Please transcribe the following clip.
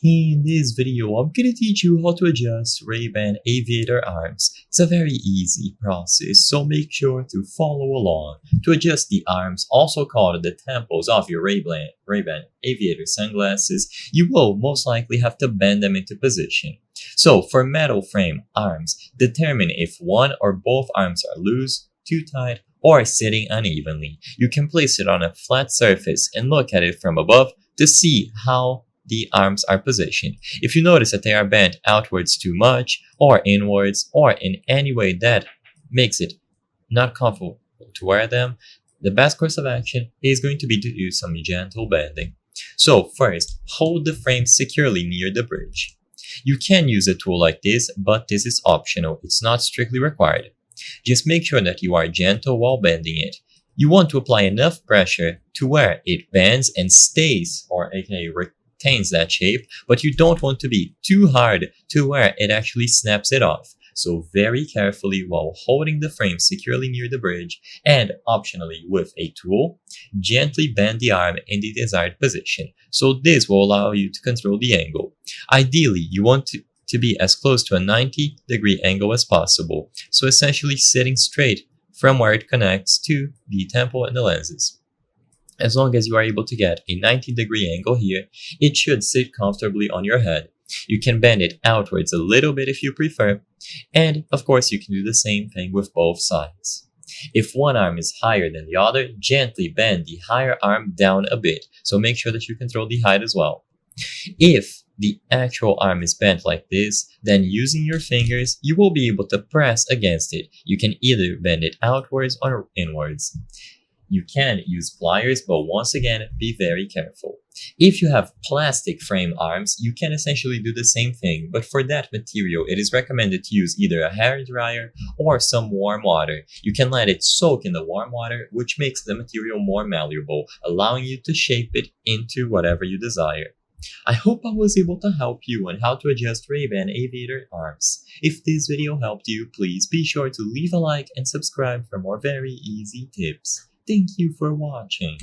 In this video, I'm gonna teach you how to adjust Ray-Ban Aviator arms. It's a very easy process, so make sure to follow along. To adjust the arms, also called the temples of your Ray-Ban Aviator sunglasses, you will most likely have to bend them into position. So for metal frame arms, determine if one or both arms are loose, too tight, or sitting unevenly. You can place it on a flat surface and look at it from above to see how the arms are positioned. If you notice that they are bent outwards too much, or inwards, or in any way that makes it not comfortable to wear them, the best course of action is going to be to do some gentle bending. So first, hold the frame securely near the bridge. You can use a tool like this, but this is optional. It's not strictly required. Just make sure that you are gentle while bending it. You want to apply enough pressure to where it bends and stays, or aka retains that shape, but you don't want to be too hard to where it actually snaps it off. So very carefully while holding the frame securely near the bridge and optionally with a tool, gently bend the arm in the desired position. So this will allow you to control the angle. Ideally, you want to be as close to a 90-degree angle as possible. So essentially sitting straight from where it connects to the temple and the lenses. As long as you are able to get a 90-degree angle here, it should sit comfortably on your head. You can bend it outwards a little bit if you prefer, and of course you can do the same thing with both sides. If one arm is higher than the other, gently bend the higher arm down a bit, so make sure that you control the height as well. If the actual arm is bent like this, then using your fingers, you will be able to press against it. You can either bend it outwards or inwards. You can use pliers, but once again, be very careful. If you have plastic frame arms, you can essentially do the same thing, but for that material, it is recommended to use either a hair dryer or some warm water. You can let it soak in the warm water, which makes the material more malleable, allowing you to shape it into whatever you desire. I hope I was able to help you on how to adjust Ray-Ban Aviator arms. If this video helped you, please be sure to leave a like and subscribe for more very easy tips. Thank you for watching.